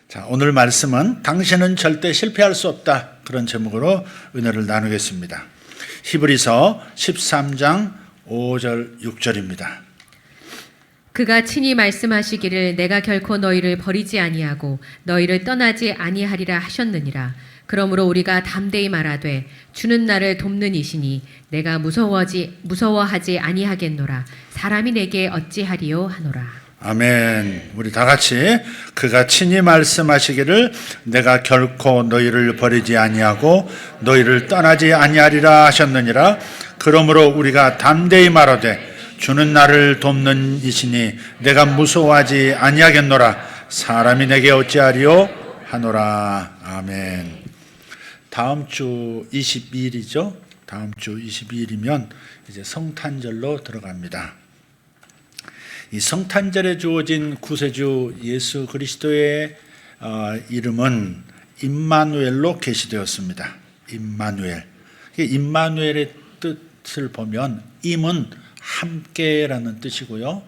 자, 오늘 말씀은 당신은 절대 실패할 수 없다, 그런 제목으로 은혜를 나누겠습니다. 히브리서 13장 5절 6절입니다. 그가 친히 말씀하시기를 내가 결코 너희를 버리지 아니하고 너희를 떠나지 아니하리라 하셨느니라. 그러므로 우리가 담대히 말하되 주는 나를 돕는 이시니 내가 무서워하지 아니하겠노라. 사람이 내게 어찌하리요 하노라. 아멘. 우리 다 같이 그가 친히 말씀하시기를 내가 결코 너희를 버리지 아니하고 너희를 떠나지 아니하리라 하셨느니라. 그러므로 우리가 담대히 말하되 주는 나를 돕는 이시니 내가 무서워하지 아니하겠노라. 사람이 내게 어찌하리요 하노라. 아멘. 다음 주 22일이죠. 다음 주 22일이면 이제 성탄절로 들어갑니다. 이 성탄절에 주어진 구세주 예수 그리스도의 이름은 임마누엘로 계시되었습니다. 임마누엘. 임마누엘의 뜻을 보면 임은 함께라는 뜻이고요.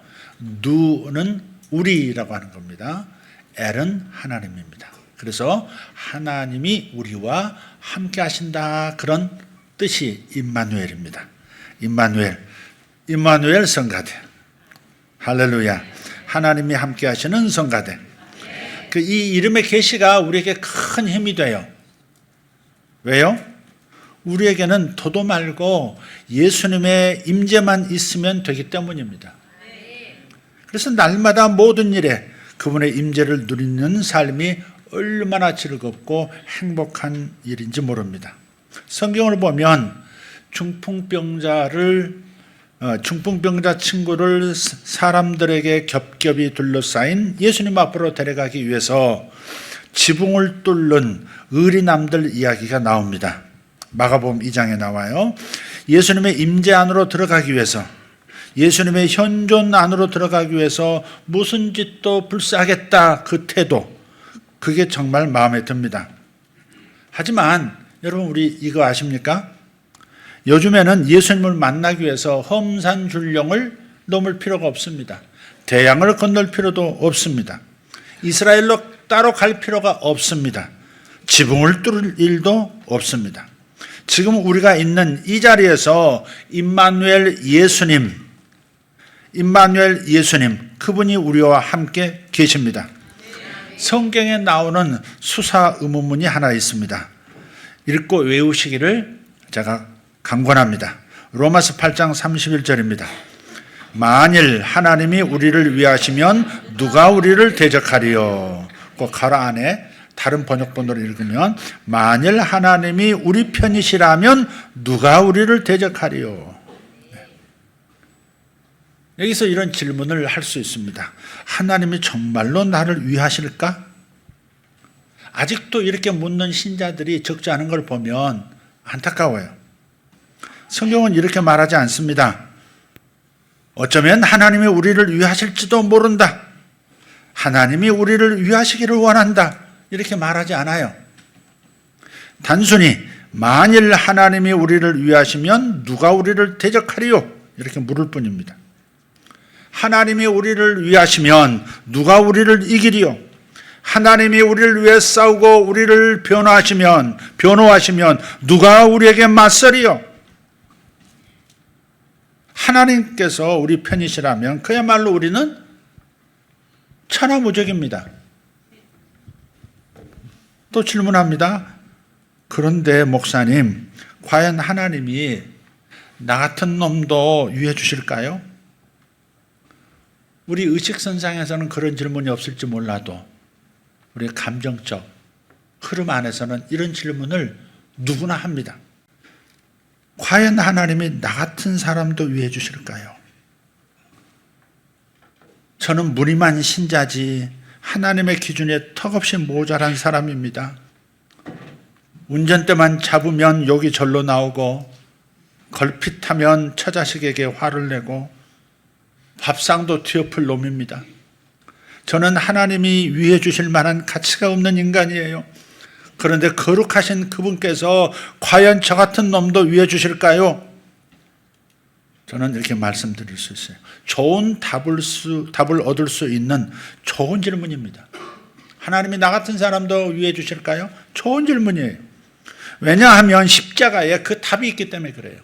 누는 우리라고 하는 겁니다. 엘은 하나님입니다. 그래서 하나님이 우리와 함께 하신다, 그런 뜻이 임마누엘입니다. 임마누엘 성가대. 할렐루야. 하나님이 함께 하시는 성가대. 이 이름의 계시가 우리에게 큰 힘이 돼요. 왜요? 우리에게는 도도 말고 예수님의 임재만 있으면 되기 때문입니다. 그래서 날마다 모든 일에 그분의 임재를 누리는 삶이 얼마나 즐겁고 행복한 일인지 모릅니다. 성경을 보면 중풍병자 친구를 사람들에게 겹겹이 둘러싸인 예수님 앞으로 데려가기 위해서 지붕을 뚫는 의리남들 이야기가 나옵니다. 마가복음 2장에 나와요. 예수님의 임재 안으로 들어가기 위해서, 예수님의 현존 안으로 들어가기 위해서 무슨 짓도 불사하겠다, 그 태도, 그게 정말 마음에 듭니다. 하지만 여러분, 우리 이거 아십니까? 요즘에는 예수님을 만나기 위해서 험산줄령을 넘을 필요가 없습니다. 대양을 건널 필요도 없습니다. 이스라엘로 따로 갈 필요가 없습니다. 지붕을 뚫을 일도 없습니다. 지금 우리가 있는 이 자리에서 임마누엘 예수님, 그분이 우리와 함께 계십니다. 성경에 나오는 수사 의문문이 하나 있습니다. 읽고 외우시기를 제가 강권합니다. 로마서 8장 31절입니다. 만일 하나님이 우리를 위하시면 누가 우리를 대적하리요? 그 가로 안에 다른 번역본으로 읽으면 만일 하나님이 우리 편이시라면 누가 우리를 대적하리요? 여기서 이런 질문을 할 수 있습니다. 하나님이 정말로 나를 위하실까? 아직도 이렇게 묻는 신자들이 적지 않은 걸 보면 안타까워요. 성경은 이렇게 말하지 않습니다. 어쩌면 하나님이 우리를 위하실지도 모른다. 하나님이 우리를 위하시기를 원한다. 이렇게 말하지 않아요. 단순히 만일 하나님이 우리를 위하시면 누가 우리를 대적하리요? 이렇게 물을 뿐입니다. 하나님이 우리를 위하시면 누가 우리를 이기리요? 하나님이 우리를 위해 싸우고 우리를 변호하시면 누가 우리에게 맞서리요? 하나님께서 우리 편이시라면 그야말로 우리는 천하무적입니다. 또 질문합니다. 그런데 목사님, 과연 하나님이 나 같은 놈도 위해 주실까요? 우리 의식선상에서는 그런 질문이 없을지 몰라도 우리 감정적 흐름 안에서는 이런 질문을 누구나 합니다. 과연 하나님이 나 같은 사람도 위해 주실까요? 저는 무림한 신자지 하나님의 기준에 턱없이 모자란 사람입니다. 운전대만 잡으면 욕이 절로 나오고, 걸핏하면 처자식에게 화를 내고, 밥상도 뒤엎을 놈입니다. 저는 하나님이 위해 주실 만한 가치가 없는 인간이에요. 그런데 거룩하신 그분께서 과연 저 같은 놈도 위해 주실까요? 저는 이렇게 말씀드릴 수 있어요. 좋은 답을 얻을 수 있는 좋은 질문입니다. 하나님이 나 같은 사람도 위해 주실까요? 좋은 질문이에요. 왜냐하면 십자가에 그 답이 있기 때문에 그래요.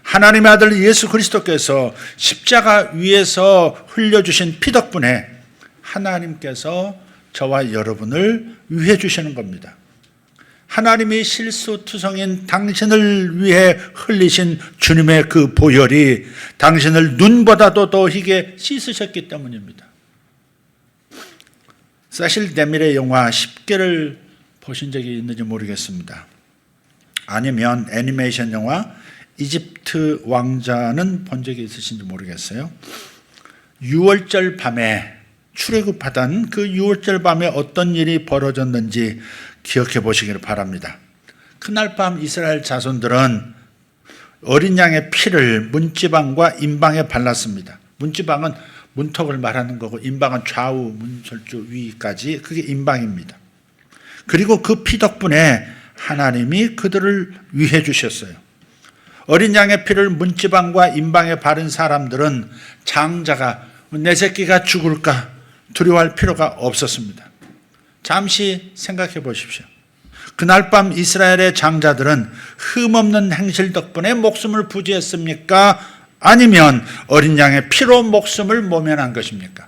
하나님의 아들 예수 그리스도께서 십자가 위에서 흘려주신 피 덕분에 하나님께서 저와 여러분을 위해 주시는 겁니다. 하나님이 실수투성인 당신을 위해 흘리신 주님의 그 보혈이 당신을 눈보다도 더 희게 씻으셨기 때문입니다. 사실 데밀의 영화 10개를 보신 적이 있는지 모르겠습니다. 아니면 애니메이션 영화 이집트 왕자는 본 적이 있으신지 모르겠어요. 6월절 밤에 출애굽하던 그 6월절 밤에 어떤 일이 벌어졌는지 기억해 보시기를 바랍니다. 그날 밤 이스라엘 자손들은 어린 양의 피를 문지방과 임방에 발랐습니다. 문지방은 문턱을 말하는 거고 임방은 좌우 문설주 위까지, 그게 임방입니다. 그리고 그 피 덕분에 하나님이 그들을 위해 주셨어요. 어린 양의 피를 문지방과 임방에 바른 사람들은 장자가 내 새끼가 죽을까 두려워할 필요가 없었습니다. 잠시 생각해 보십시오. 그날 밤 이스라엘의 장자들은 흠없는 행실 덕분에 목숨을 부지했습니까? 아니면 어린 양의 피로 목숨을 모면한 것입니까?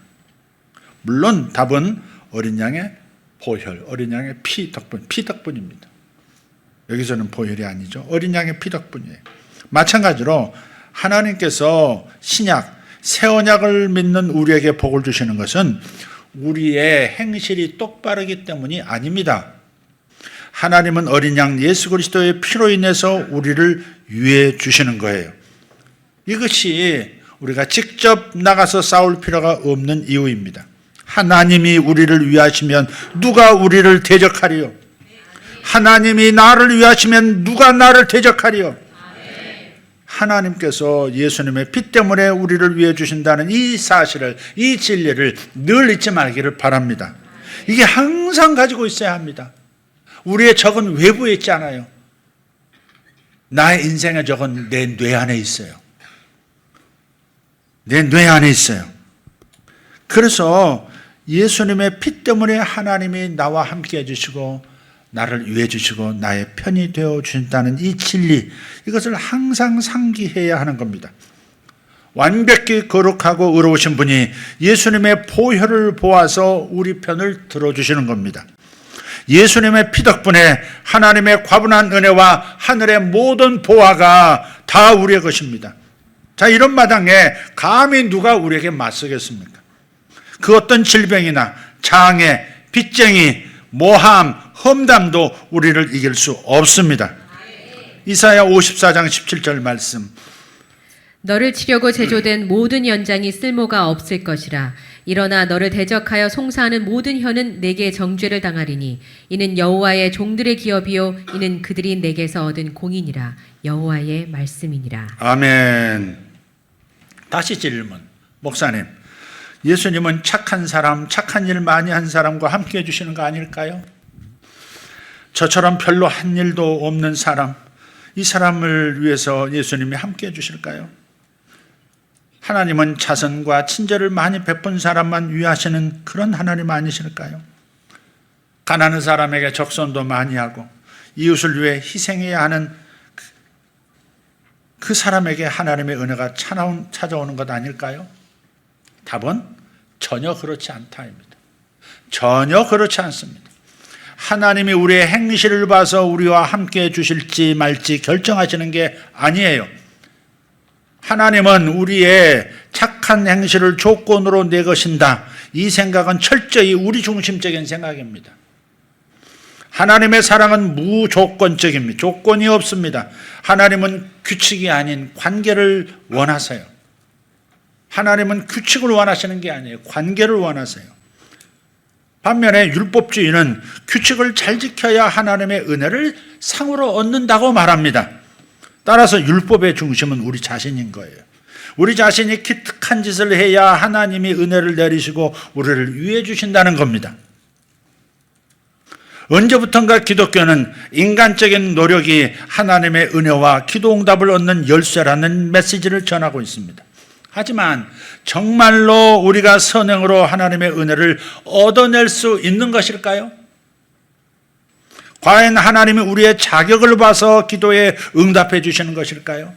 물론 답은 어린 양의 보혈, 어린 양의 피 덕분입니다. 여기서는 보혈이 아니죠. 어린 양의 피 덕분이에요. 마찬가지로 하나님께서 신약, 새 언약을 믿는 우리에게 복을 주시는 것은 우리의 행실이 똑바르기 때문이 아닙니다. 하나님은 어린 양 예수 그리스도의 피로 인해서 우리를 위해 주시는 거예요. 이것이 우리가 직접 나가서 싸울 필요가 없는 이유입니다. 하나님이 우리를 위하시면 누가 우리를 대적하리요? 하나님이 나를 위하시면 누가 나를 대적하리요? 하나님께서 예수님의 피 때문에 우리를 위해 주신다는 이 사실을, 이 진리를 늘 잊지 말기를 바랍니다. 이게 항상 가지고 있어야 합니다. 우리의 적은 외부에 있지 않아요. 나의 인생의 적은 내 뇌 안에 있어요. 내 뇌 안에 있어요. 그래서 예수님의 피 때문에 하나님이 나와 함께 해주시고 나를 위해 주시고 나의 편이 되어 주신다는 이 진리, 이것을 항상 상기해야 하는 겁니다. 완벽히 거룩하고 의로우신 분이 예수님의 보혈을 보아서 우리 편을 들어주시는 겁니다. 예수님의 피 덕분에 하나님의 과분한 은혜와 하늘의 모든 보화가 다 우리의 것입니다. 자, 이런 마당에 감히 누가 우리에게 맞서겠습니까? 그 어떤 질병이나 장애, 빚쟁이, 모함, 험담도 우리를 이길 수 없습니다. 이사야 54장 17절 말씀. 너를 치려고 제조된 모든 연장이 쓸모가 없을 것이라. 일어나 너를 대적하여 송사하는 모든 혀는 내게 정죄를 당하리니 이는 여호와의 종들의 기업이요 이는 그들이 내게서 얻은 공이니라. 여호와의 말씀이니라. 아멘. 다시 질문. 목사님, 예수님은 착한 사람, 착한 일 많이 한 사람과 함께 해주시는 거 아닐까요? 저처럼 별로 한 일도 없는 사람, 이 사람을 위해서 예수님이 함께 해주실까요? 하나님은 자선과 친절을 많이 베푼 사람만 위하시는 그런 하나님 아니실까요? 가난한 사람에게 적선도 많이 하고 이웃을 위해 희생해야 하는 그 사람에게 하나님의 은혜가 찾아오는 것 아닐까요? 답은 전혀 그렇지 않다입니다. 전혀 그렇지 않습니다. 하나님이 우리의 행실을 봐서 우리와 함께 해주실지 말지 결정하시는 게 아니에요. 하나님은 우리의 착한 행실을 조건으로 내것인다. 이 생각은 철저히 우리 중심적인 생각입니다. 하나님의 사랑은 무조건적입니다. 조건이 없습니다. 하나님은 규칙이 아닌 관계를 원하세요. 하나님은 규칙을 원하시는 게 아니에요. 관계를 원하세요. 반면에 율법주의는 규칙을 잘 지켜야 하나님의 은혜를 상으로 얻는다고 말합니다. 따라서 율법의 중심은 우리 자신인 거예요. 우리 자신이 기특한 짓을 해야 하나님이 은혜를 내리시고 우리를 위해 주신다는 겁니다. 언제부턴가 기독교는 인간적인 노력이 하나님의 은혜와 기도 응답을 얻는 열쇠라는 메시지를 전하고 있습니다. 하지만 정말로 우리가 선행으로 하나님의 은혜를 얻어낼 수 있는 것일까요? 과연 하나님이 우리의 자격을 봐서 기도에 응답해 주시는 것일까요?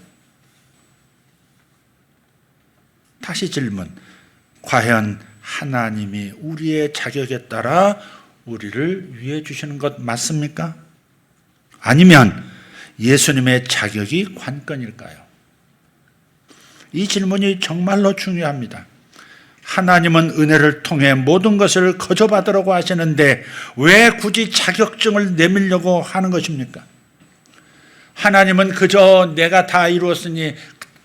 다시 질문. 과연 하나님이 우리의 자격에 따라 우리를 위해 주시는 것 맞습니까? 아니면 예수님의 자격이 관건일까요? 이 질문이 정말로 중요합니다. 하나님은 은혜를 통해 모든 것을 거저받으라고 하시는데 왜 굳이 자격증을 내밀려고 하는 것입니까? 하나님은 그저 내가 다 이루었으니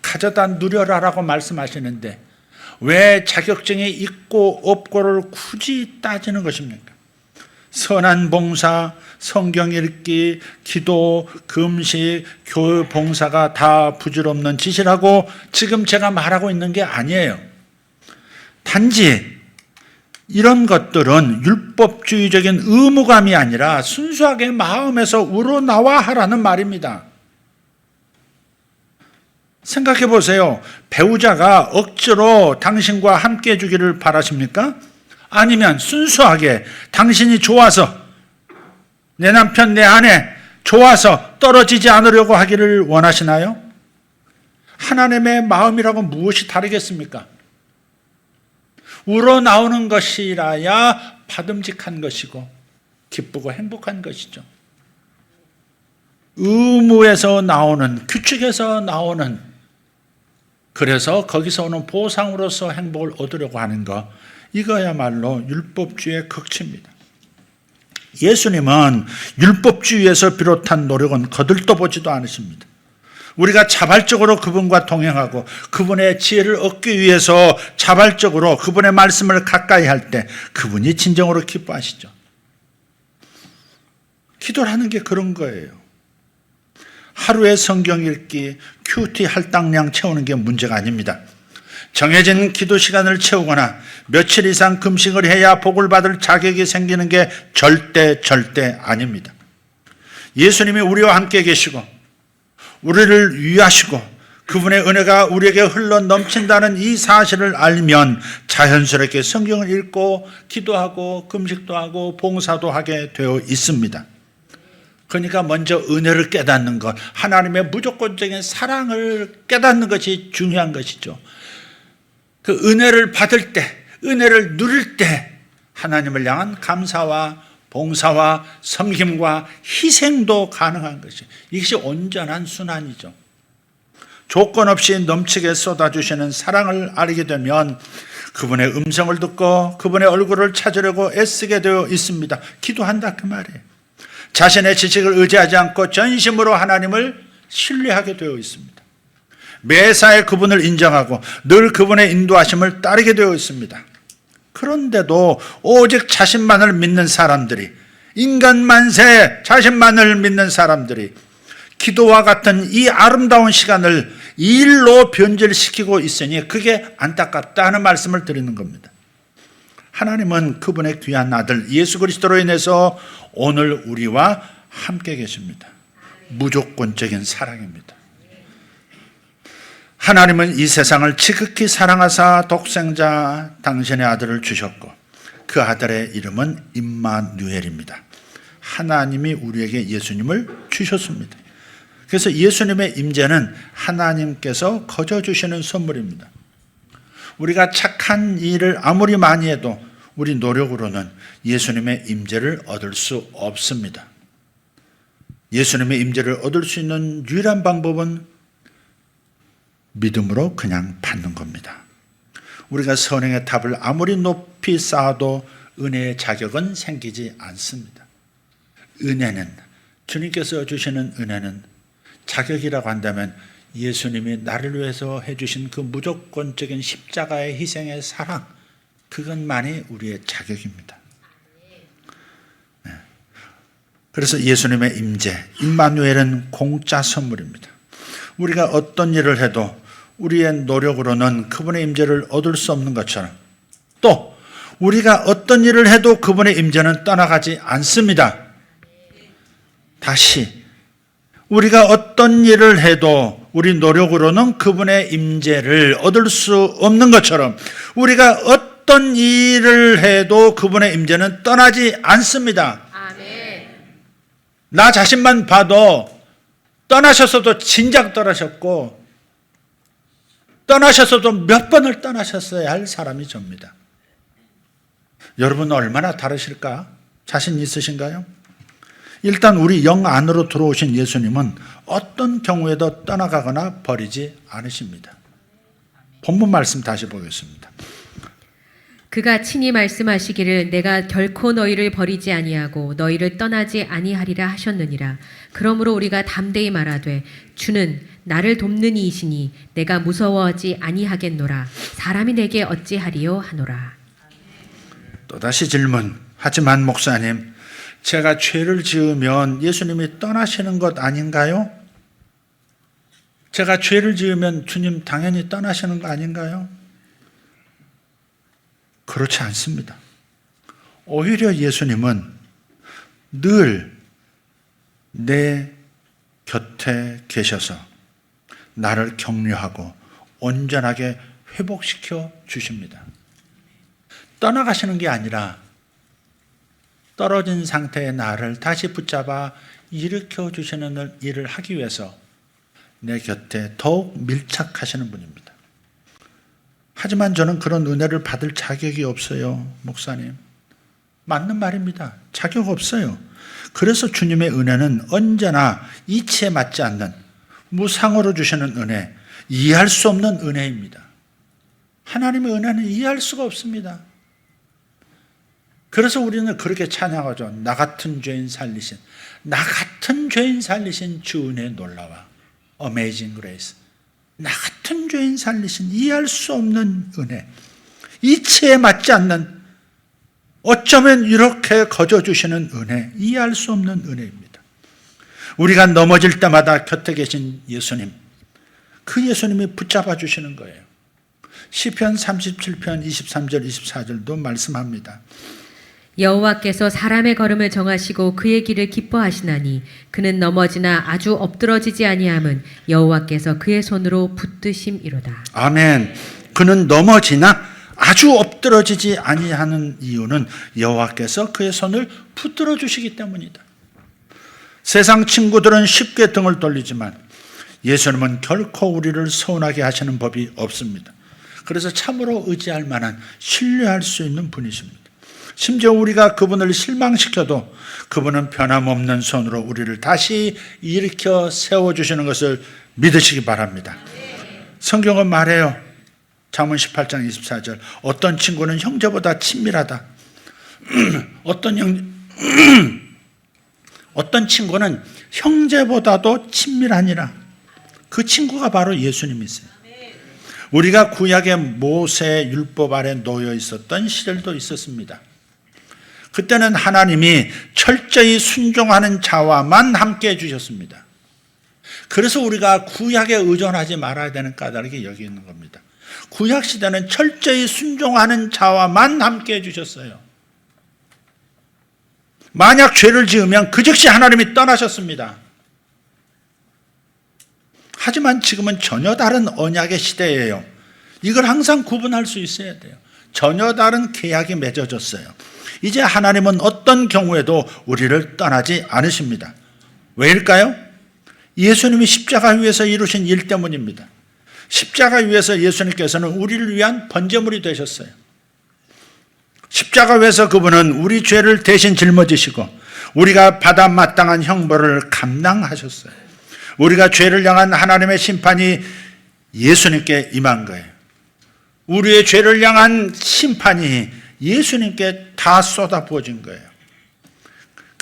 가져다 누려라라고 말씀하시는데 왜 자격증이 있고 없고를 굳이 따지는 것입니까? 선한 봉사, 성경 읽기, 기도, 금식, 교회 봉사가 다 부질없는 짓이라고 지금 제가 말하고 있는 게 아니에요. 단지 이런 것들은 율법주의적인 의무감이 아니라 순수하게 마음에서 우러나와 하라는 말입니다. 생각해 보세요. 배우자가 억지로 당신과 함께 해주기를 바라십니까? 아니면 순수하게 당신이 좋아서 내 남편, 내 아내 좋아서 떨어지지 않으려고 하기를 원하시나요? 하나님의 마음이라고 무엇이 다르겠습니까? 우러나오는 것이라야 받음직한 것이고 기쁘고 행복한 것이죠. 의무에서 나오는, 규칙에서 나오는, 그래서 거기서 오는 보상으로서 행복을 얻으려고 하는 것, 이거야말로 율법주의의 극치입니다. 예수님은 율법주의에서 비롯한 노력은 거들떠보지도 않으십니다. 우리가 자발적으로 그분과 동행하고 그분의 지혜를 얻기 위해서 자발적으로 그분의 말씀을 가까이 할 때 그분이 진정으로 기뻐하시죠. 기도를 하는 게 그런 거예요. 하루에 성경 읽기, 큐티 할당량 채우는 게 문제가 아닙니다. 정해진 기도 시간을 채우거나 며칠 이상 금식을 해야 복을 받을 자격이 생기는 게 절대 아닙니다. 예수님이 우리와 함께 계시고 우리를 위하시고 그분의 은혜가 우리에게 흘러 넘친다는 이 사실을 알면 자연스럽게 성경을 읽고 기도하고 금식도 하고 봉사도 하게 되어 있습니다. 그러니까 먼저 은혜를 깨닫는 것, 하나님의 무조건적인 사랑을 깨닫는 것이 중요한 것이죠. 그 은혜를 받을 때, 은혜를 누릴 때 하나님을 향한 감사와 봉사와 섬김과 희생도 가능한 것이, 이것이 온전한 순환이죠. 조건 없이 넘치게 쏟아주시는 사랑을 알게 되면 그분의 음성을 듣고 그분의 얼굴을 찾으려고 애쓰게 되어 있습니다. 기도한다 그 말이에요. 자신의 지식을 의지하지 않고 전심으로 하나님을 신뢰하게 되어 있습니다. 매사에 그분을 인정하고 늘 그분의 인도하심을 따르게 되어 있습니다. 그런데도 오직 자신만을 믿는 사람들이, 인간 만세 자신만을 믿는 사람들이 기도와 같은 이 아름다운 시간을 일로 변질시키고 있으니 그게 안타깝다 하는 말씀을 드리는 겁니다. 하나님은 그분의 귀한 아들 예수 그리스도로 인해서 오늘 우리와 함께 계십니다. 무조건적인 사랑입니다. 하나님은 이 세상을 지극히 사랑하사 독생자 당신의 아들을 주셨고 그 아들의 이름은 임마누엘입니다. 하나님이 우리에게 예수님을 주셨습니다. 그래서 예수님의 임재는 하나님께서 거저주시는 선물입니다. 우리가 착한 일을 아무리 많이 해도 우리 노력으로는 예수님의 임재를 얻을 수 없습니다. 예수님의 임재를 얻을 수 있는 유일한 방법은 믿음으로 그냥 받는 겁니다. 우리가 선행의 탑을 아무리 높이 쌓아도 은혜의 자격은 생기지 않습니다. 은혜는, 주님께서 주시는 은혜는 자격이라고 한다면 예수님이 나를 위해서 해주신 그 무조건적인 십자가의 희생의 사랑, 그것만이 우리의 자격입니다. 네. 그래서 예수님의 임재, 임마누엘은 공짜 선물입니다. 우리가 어떤 일을 해도 우리의 노력으로는 그분의 임재를 얻을 수 없는 것처럼, 또 우리가 어떤 일을 해도 그분의 임재는 떠나가지 않습니다. 다시 우리가 어떤 일을 해도 우리 노력으로는 그분의 임재를 얻을 수 없는 것처럼 우리가 어떤 일을 해도 그분의 임재는 떠나지 않습니다. 아멘. 나 자신만 봐도 떠나셨어도 진작 떠나셨고 떠나셨어도 몇 번을 떠나셨어야 할 사람이 접니다. 여러분 얼마나 다르실까? 자신 있으신가요? 일단 우리 영 안으로 들어오신 예수님은 어떤 경우에도 떠나가거나 버리지 않으십니다. 본문 말씀 다시 보겠습니다. 그가 친히 말씀하시기를 내가 결코 너희를 버리지 아니하고 너희를 떠나지 아니하리라 하셨느니라. 그러므로 우리가 담대히 말하되 주는 나를 돕는 이이시니 내가 무서워하지 아니하겠노라. 사람이 내게 어찌하리요 하노라. 또다시 질문. 하지만 목사님, 제가 죄를 지으면 예수님이 떠나시는 것 아닌가요? 제가 죄를 지으면 주님 당연히 떠나시는 거 아닌가요? 그렇지 않습니다. 오히려 예수님은 늘 내 곁에 계셔서 나를 격려하고 온전하게 회복시켜 주십니다. 떠나가시는 게 아니라 떨어진 상태의 나를 다시 붙잡아 일으켜 주시는 일을 하기 위해서 내 곁에 더욱 밀착하시는 분입니다. 하지만 저는 그런 은혜를 받을 자격이 없어요, 목사님. 맞는 말입니다. 자격 없어요. 그래서 주님의 은혜는 언제나 이치에 맞지 않는 무상으로 주시는 은혜, 이해할 수 없는 은혜입니다. 하나님의 은혜는 이해할 수가 없습니다. 그래서 우리는 그렇게 찬양하죠. 나 같은 죄인 살리신, 나 같은 죄인 살리신 주 은혜 놀라와. Amazing Grace. 나 같은 죄인 살리신 이해할 수 없는 은혜, 이치에 맞지 않는, 어쩌면 이렇게 거저주시는 은혜, 이해할 수 없는 은혜입니다. 우리가 넘어질 때마다 곁에 계신 예수님, 그 예수님이 붙잡아 주시는 거예요. 시편 37편 23절 24절도 말씀합니다. 여호와께서 사람의 걸음을 정하시고 그의 길을 기뻐하시나니 그는 넘어지나 아주 엎드러지지 아니함은 여호와께서 그의 손으로 붙드심이로다. 아멘. 그는 넘어지나 아주 엎드러지지 아니하는 이유는 여호와께서 그의 손을 붙들어 주시기 때문이다. 세상 친구들은 쉽게 등을 돌리지만 예수님은 결코 우리를 서운하게 하시는 법이 없습니다. 그래서 참으로 의지할 만한, 신뢰할 수 있는 분이십니다. 심지어 우리가 그분을 실망시켜도 그분은 변함없는 손으로 우리를 다시 일으켜 세워주시는 것을 믿으시기 바랍니다. 성경은 말해요. 잠언 18장 24절. 어떤 친구는 형제보다 친밀하다. 어떤 친구는 형제보다도 친밀하니라. 그 친구가 바로 예수님이세요. 우리가 구약의 모세 율법 아래 놓여 있었던 시절도 있었습니다. 그때는 하나님이 철저히 순종하는 자와만 함께 해주셨습니다. 그래서 우리가 구약에 의존하지 말아야 되는 까닭이 여기 있는 겁니다. 구약 시대는 철저히 순종하는 자와만 함께 해주셨어요. 만약 죄를 지으면 그 즉시 하나님이 떠나셨습니다. 하지만 지금은 전혀 다른 언약의 시대예요. 이걸 항상 구분할 수 있어야 돼요. 전혀 다른 계약이 맺어졌어요. 이제 하나님은 어떤 경우에도 우리를 떠나지 않으십니다. 왜일까요? 예수님이 십자가 위에서 이루신 일 때문입니다. 십자가 위에서 예수님께서는 우리를 위한 번제물이 되셨어요. 십자가 위에서 그분은 우리 죄를 대신 짊어지시고 우리가 받아 마땅한 형벌을 감당하셨어요. 우리가 죄를 향한 하나님의 심판이 예수님께 임한 거예요. 우리의 죄를 향한 심판이 예수님께 다 쏟아부어진 거예요.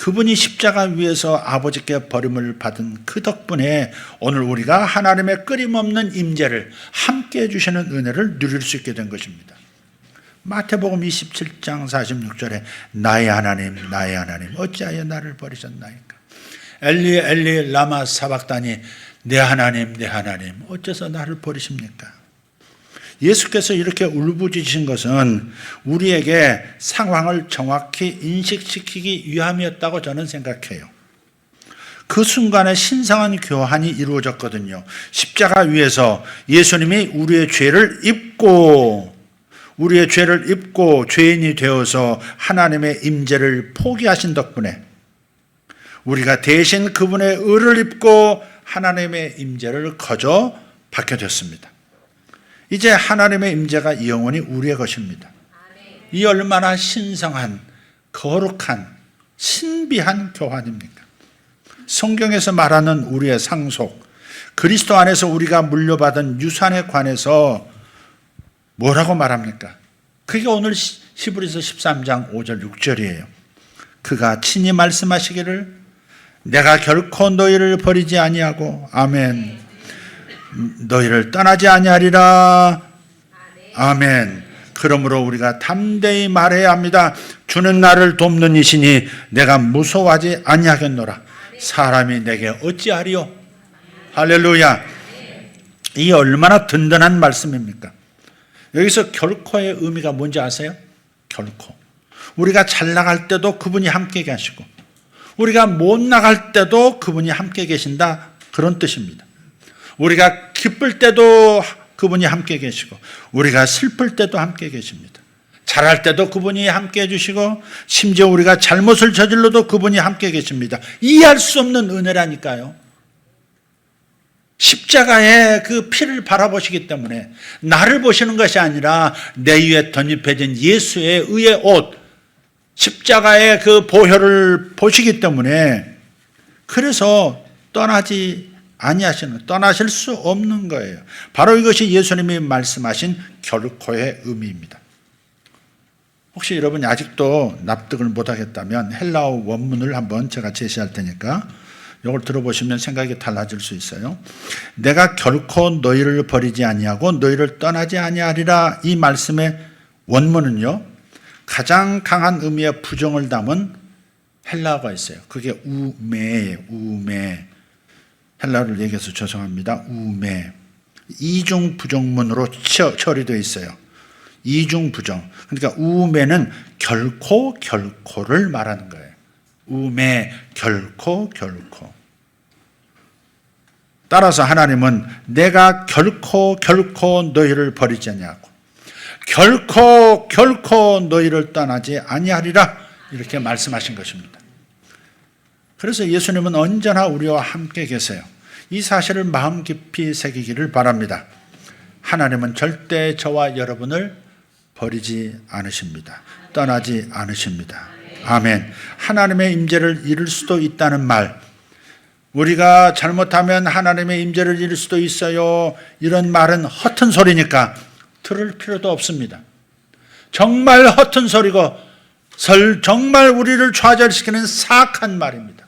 그분이 십자가 위에서 아버지께 버림을 받은 그 덕분에 오늘 우리가 하나님의 끊임없는 임재를 함께 해주시는 은혜를 누릴 수 있게 된 것입니다. 마태복음 27장 46절에 나의 하나님 나의 하나님 어찌하여 나를 버리셨나이까. 엘리 엘리 라마 사박다니 내 하나님 어째서 나를 버리십니까. 예수께서 이렇게 울부짖으신 것은 우리에게 상황을 정확히 인식시키기 위함이었다고 저는 생각해요. 그 순간에 신성한 교환이 이루어졌거든요. 십자가 위에서 예수님이 우리의 죄를 입고 죄인이 되어서 하나님의 임재를 포기하신 덕분에 우리가 대신 그분의 의를 입고 하나님의 임재를 거저 받게 됐습니다. 이제 하나님의 임재가 영원히 우리의 것입니다. 이 얼마나 신성한, 거룩한, 신비한 교환입니까? 성경에서 말하는 우리의 상속, 그리스도 안에서 우리가 물려받은 유산에 관해서 뭐라고 말합니까? 그게 오늘 히브리서 13장 5절 6절이에요. 그가 친히 말씀하시기를 내가 결코 너희를 버리지 아니하고 아멘. 너희를 떠나지 아니하리라. 아멘. 그러므로 우리가 담대히 말해야 합니다. 주는 나를 돕는 이시니 내가 무서워하지 아니하겠노라. 사람이 내게 어찌하리요? 할렐루야. 이 얼마나 든든한 말씀입니까? 여기서 결코의 의미가 뭔지 아세요? 결코. 우리가 잘 나갈 때도 그분이 함께 계시고 우리가 못 나갈 때도 그분이 함께 계신다, 그런 뜻입니다. 우리가 기쁠 때도 그분이 함께 계시고 우리가 슬플 때도 함께 계십니다. 잘할 때도 그분이 함께 해주시고 심지어 우리가 잘못을 저질러도 그분이 함께 계십니다. 이해할 수 없는 은혜라니까요. 십자가의 그 피를 바라보시기 때문에 나를 보시는 것이 아니라 내 위에 덧입혀진 예수의 의의 옷, 십자가의 그 보혈을 보시기 때문에 그래서 떠나질 수 없는 거예요. 바로 이것이 예수님이 말씀하신 결코의 의미입니다. 혹시 여러분이 아직도 납득을 못하겠다면 헬라어 원문을 한번 제가 제시할 테니까 이걸 들어보시면 생각이 달라질 수 있어요. 내가 결코 너희를 버리지 아니하고 너희를 떠나지 아니하리라, 이 말씀의 원문은요, 가장 강한 의미의 부정을 담은 헬라어가 있어요. 그게 우메예요. 우메. 헬라어를 얘기해서 죄송합니다. 우메. 이중 부정문으로 처리되어 있어요. 이중 부정. 그러니까 우메는 결코를 말하는 거예요. 우메, 결코. 따라서 하나님은 내가 결코 너희를 버리지 아니하고 결코 너희를 떠나지 아니하리라, 이렇게 말씀하신 것입니다. 그래서 예수님은 언제나 우리와 함께 계세요. 이 사실을 마음 깊이 새기기를 바랍니다. 하나님은 절대 저와 여러분을 버리지 않으십니다. 떠나지 않으십니다. 아멘. 하나님의 임재를 잃을 수도 있다는 말, 우리가 잘못하면 하나님의 임재를 잃을 수도 있어요, 이런 말은 허튼 소리니까 들을 필요도 없습니다. 정말 허튼 소리고 정말 우리를 좌절시키는 사악한 말입니다.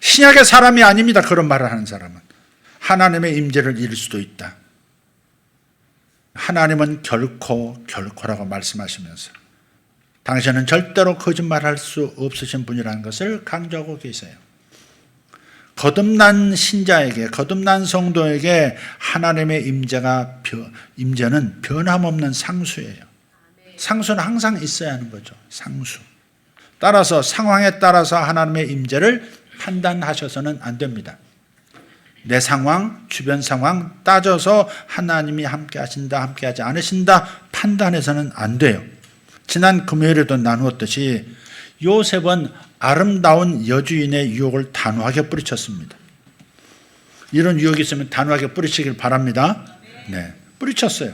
신약의 사람이 아닙니다. 그런 말을 하는 사람은. 하나님의 임재를 잃을 수도 있다. 하나님은 결코라고 말씀하시면서 당신은 절대로 거짓말할 수 없으신 분이라는 것을 강조하고 계세요. 거듭난 신자에게, 거듭난 성도에게 하나님의 임재는 변함없는 상수예요. 상수는 항상 있어야 하는 거죠. 상수. 따라서 상황에 따라서 하나님의 임재를 판단하셔서는 안 됩니다. 내 상황, 주변 상황 따져서 하나님이 함께 하신다, 함께 하지 않으신다 판단해서는 안 돼요. 지난 금요일에도 나누었듯이 요셉은 아름다운 여주인의 유혹을 단호하게 뿌리쳤습니다. 이런 유혹이 있으면 단호하게 뿌리치길 바랍니다. 네, 뿌리쳤어요.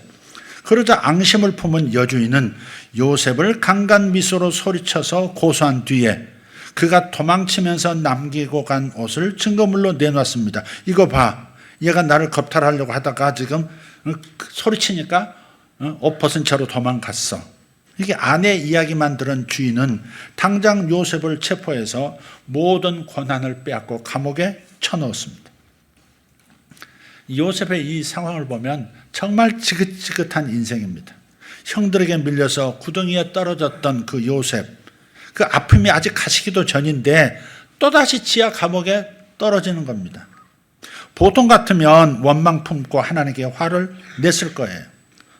그러자 앙심을 품은 여주인은 요셉을 강간 미소로 소리쳐서 고소한 뒤에 그가 도망치면서 남기고 간 옷을 증거물로 내놨습니다. 이거 봐, 얘가 나를 겁탈하려고 하다가 지금 소리치니까 옷 벗은 채로 도망갔어. 이게 아내 이야기만 들은 주인은 당장 요셉을 체포해서 모든 권한을 빼앗고 감옥에 쳐넣었습니다. 요셉의 이 상황을 보면 정말 지긋지긋한 인생입니다. 형들에게 밀려서 구덩이에 떨어졌던 그 요셉, 그 아픔이 아직 가시기도 전인데 또다시 지하 감옥에 떨어지는 겁니다. 보통 같으면 원망 품고 하나님께 화를 냈을 거예요.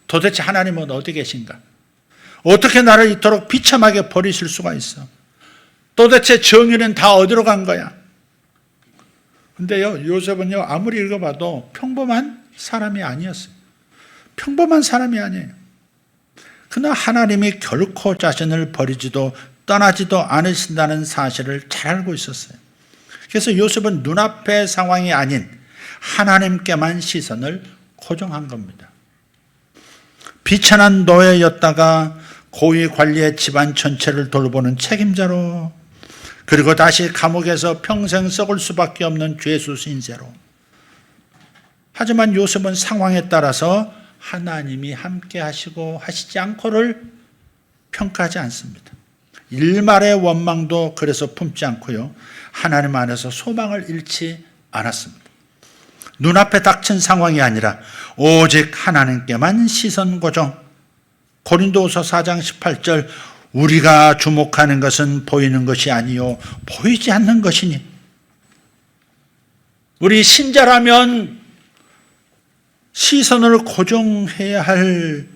도대체 하나님은 어디 계신가? 어떻게 나를 이토록 비참하게 버리실 수가 있어? 도대체 정의는 다 어디로 간 거야? 근데요, 요셉은요, 아무리 읽어봐도 평범한 사람이 아니었어요. 평범한 사람이 아니에요. 그러나 하나님이 결코 자신을 버리지도 떠나지도 않으신다는 사실을 잘 알고 있었어요. 그래서 요셉은 눈앞의 상황이 아닌 하나님께만 시선을 고정한 겁니다. 비천한 노예였다가 고위 관리의 집안 전체를 돌보는 책임자로, 그리고 다시 감옥에서 평생 썩을 수밖에 없는 죄수 신세로. 하지만 요셉은 상황에 따라서 하나님이 함께 하시고 하시지 않고를 평가하지 않습니다. 일말의 원망도 그래서 품지 않고요, 하나님 안에서 소망을 잃지 않았습니다. 눈앞에 닥친 상황이 아니라 오직 하나님께만 시선 고정. 고린도후서 4장 18절, 우리가 주목하는 것은 보이는 것이 아니요 보이지 않는 것이니. 우리 신자라면 시선을 고정해야 할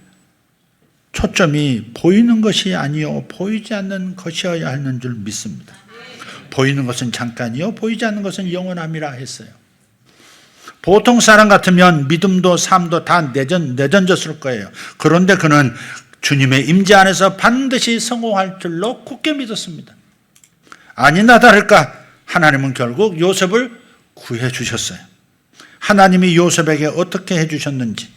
초점이 보이는 것이 아니요 보이지 않는 것이어야 하는 줄 믿습니다. 보이는 것은 잠깐이요 보이지 않는 것은 영원함이라 했어요. 보통 사람 같으면 믿음도 삶도 다 내던졌을 거예요. 그런데 그는 주님의 임재 안에서 반드시 성공할 줄로 굳게 믿었습니다. 아니나 다를까 하나님은 결국 요셉을 구해 주셨어요. 하나님이 요셉에게 어떻게 해주셨는지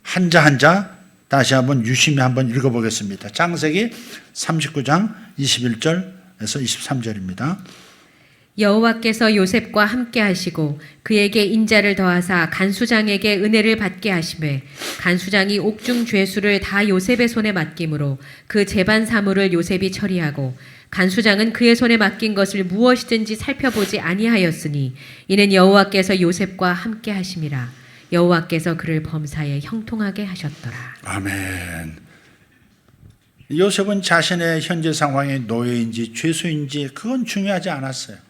한자 한자 다시 한번 유심히 한번 읽어보겠습니다. 창세기 39장 21절에서 23절입니다. 여호와께서 요셉과 함께 하시고 그에게 인자를 더하사 간수장에게 은혜를 받게 하시매 간수장이 옥중 죄수를 다 요셉의 손에 맡김으로 그 재반 사물을 요셉이 처리하고 간수장은 그의 손에 맡긴 것을 무엇이든지 살펴보지 아니하였으니 이는 여호와께서 요셉과 함께 하심이라. 여호와께서 그를 범사에 형통하게 하셨더라. 아멘. 요셉은 자신의 현재 상황이 노예인지 죄수인지 그건 중요하지 않았어요.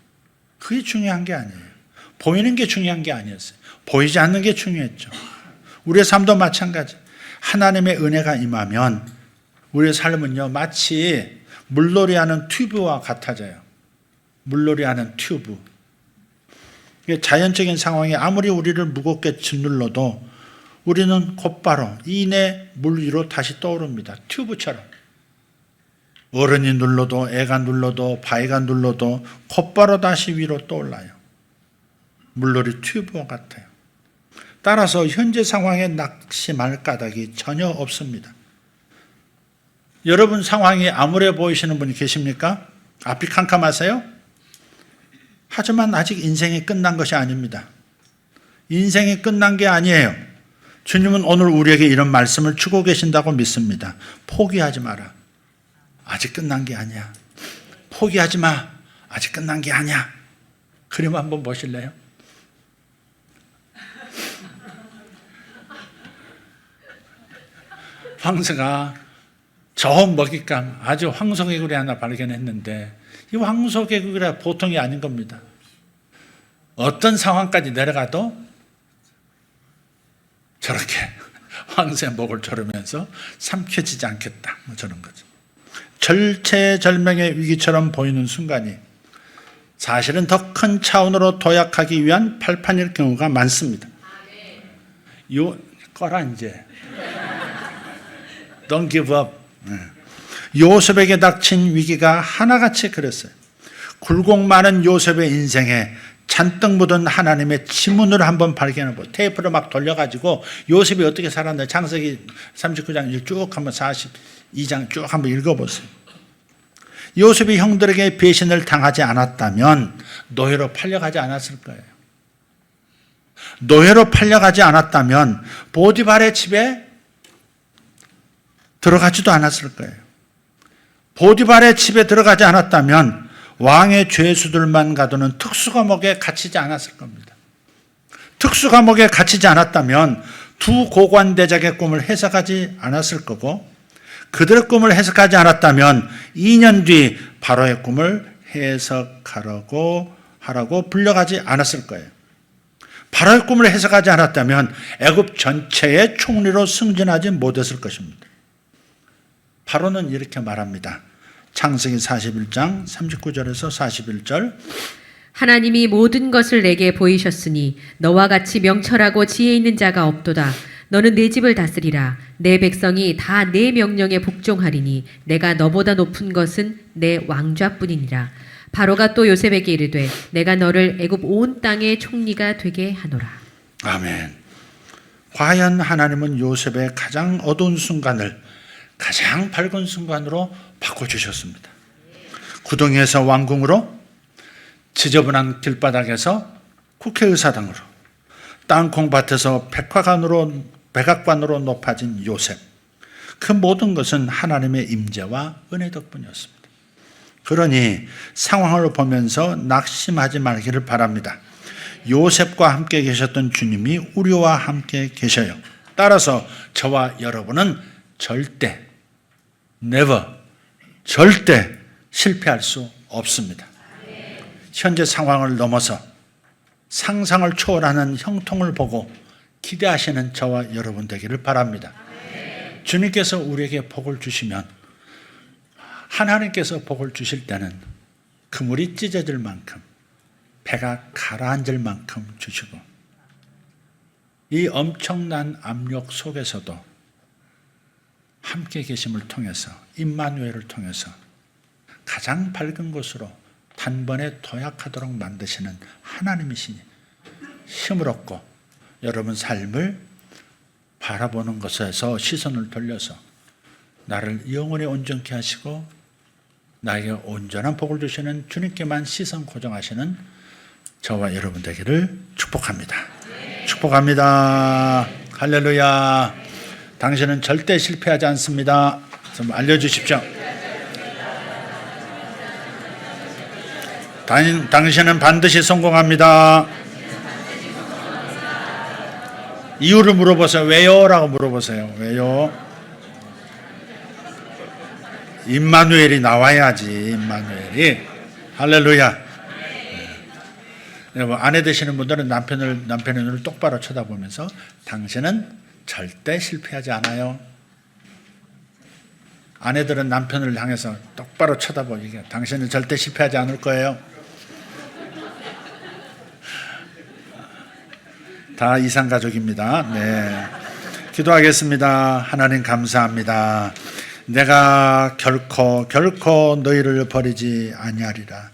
그게 중요한 게 아니에요. 보이는 게 중요한 게 아니었어요. 보이지 않는 게 중요했죠. 우리의 삶도 마찬가지. 하나님의 은혜가 임하면 우리의 삶은요, 마치 물놀이하는 튜브와 같아져요. 물놀이하는 튜브. 자연적인 상황이 아무리 우리를 무겁게 짓눌러도 우리는 곧바로 이내 물 위로 다시 떠오릅니다. 튜브처럼. 어른이 눌러도 애가 눌러도 바위가 눌러도 곧바로 다시 위로 떠올라요. 물놀이 튜브와 같아요. 따라서 현재 상황에 낙심할 까닭이 전혀 없습니다. 여러분 상황이 암울해 보이시는 분이 계십니까? 앞이 캄캄하세요? 하지만 아직 인생이 끝난 것이 아닙니다. 인생이 끝난 게 아니에요. 주님은 오늘 우리에게 이런 말씀을 주고 계신다고 믿습니다. 포기하지 마라. 아직 끝난 게 아니야. 포기하지 마. 아직 끝난 게 아니야. 그림 한번 보실래요? 황새가 저 먹잇감 아주 황소개구리 하나 발견했는데 이 황소개구리가 보통이 아닌 겁니다. 어떤 상황까지 내려가도 저렇게 황새 목을 조르면서 삼켜지지 않겠다. 뭐 저런 거죠. 절체절명의 위기처럼 보이는 순간이 사실은 더 큰 차원으로 도약하기 위한 발판일 경우가 많습니다. 꺼라 이제. Don't give up. 요셉에게 닥친 위기가 하나같이 그랬어요. 굴곡 많은 요셉의 인생에 잔뜩 묻은 하나님의 지문을 한번 발견해보고 테이프를 막 돌려가지고 요셉이 어떻게 살았나 창세기 39장 쭉 한번 42장 쭉 한번 읽어보세요. 요셉이 형들에게 배신을 당하지 않았다면 노예로 팔려가지 않았을 거예요. 노예로 팔려가지 않았다면 보디발의 집에 들어가지도 않았을 거예요. 보디발의 집에 들어가지 않았다면 왕의 죄수들만 가두는 특수감옥에 갇히지 않았을 겁니다. 특수감옥에 갇히지 않았다면 두 고관대작의 꿈을 해석하지 않았을 거고 그들의 꿈을 해석하지 않았다면 2년 뒤 바로의 꿈을 해석하라고 불려가지 않았을 거예요. 바로의 꿈을 해석하지 않았다면 애굽 전체의 총리로 승진하지 못했을 것입니다. 바로는 이렇게 말합니다. 창세기 41장 39절에서 41절. 하나님이 모든 것을 내게 보이셨으니 너와 같이 명철하고 지혜 있는 자가 없도다. 너는 내 집을 다스리라. 내 백성이 다 내 명령에 복종하리니 내가 너보다 높은 것은 내 왕좌뿐이니라. 바로가 또 요셉에게 이르되 내가 너를 애굽 온 땅의 총리가 되게 하노라. 아멘. 과연 하나님은 요셉의 가장 어두운 순간을 가장 밝은 순간으로 바꿔주셨습니다. 구덩이에서 왕궁으로, 지저분한 길바닥에서 국회의사당으로, 땅콩밭에서 백악관으로 높아진 요셉. 그 모든 것은 하나님의 임재와 은혜 덕분이었습니다. 그러니 상황을 보면서 낙심하지 말기를 바랍니다. 요셉과 함께 계셨던 주님이 우리와 함께 계셔요. 따라서 저와 여러분은 절대, 절대 실패할 수 없습니다. 현재 상황을 넘어서 상상을 초월하는 형통을 보고 기대하시는 저와 여러분 되기를 바랍니다. 주님께서 우리에게 복을 주시면, 하나님께서 복을 주실 때는 그물이 찢어질 만큼, 배가 가라앉을 만큼 주시고, 이 엄청난 압력 속에서도 함께 계심을 통해서, 임마누엘을 통해서 가장 밝은 곳으로 단번에 도약하도록 만드시는 하나님이시니 힘을 얻고 여러분 삶을 바라보는 것에서 시선을 돌려서 나를 영원히 온전케 하시고 나에게 온전한 복을 주시는 주님께만 시선 고정하시는 저와 여러분 되기를 축복합니다. 축복합니다. 할렐루야. 당신은 절대 실패하지 않습니다. 좀 알려주십시오. 당신은 반드시 성공합니다. 이유를 물어보세요. 왜요? 라고 물어보세요. 왜요? 임마누엘이 나와야지. 임마누엘이. 할렐루야. 여러분, 아내 되시는 분들은 남편의 눈을 똑바로 쳐다보면서 당신은 절대 실패하지 않아요. 아내들은 남편을 향해서 똑바로 쳐다보고 당신은 절대 실패하지 않을 거예요. 다 이상가족입니다. 네. 기도하겠습니다. 하나님 감사합니다. 내가 결코 너희를 버리지 아니하리라.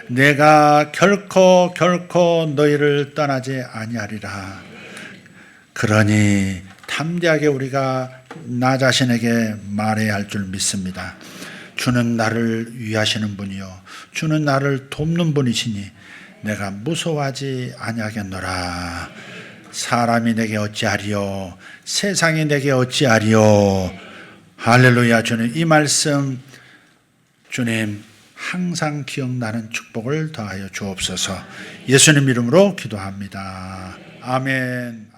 내가 결코 너희를 떠나지 아니하리라. 그러니 담대하게 우리가 나 자신에게 말해야 할 줄 믿습니다. 주는 나를 위하시는 분이요 주는 나를 돕는 분이시니 내가 무서워하지 아니하겠노라. 사람이 내게 어찌하리요 세상이 내게 어찌하리요. 할렐루야. 주님, 이 말씀 주님 항상 기억나는 축복을 더하여 주옵소서. 예수님 이름으로 기도합니다. 아멘.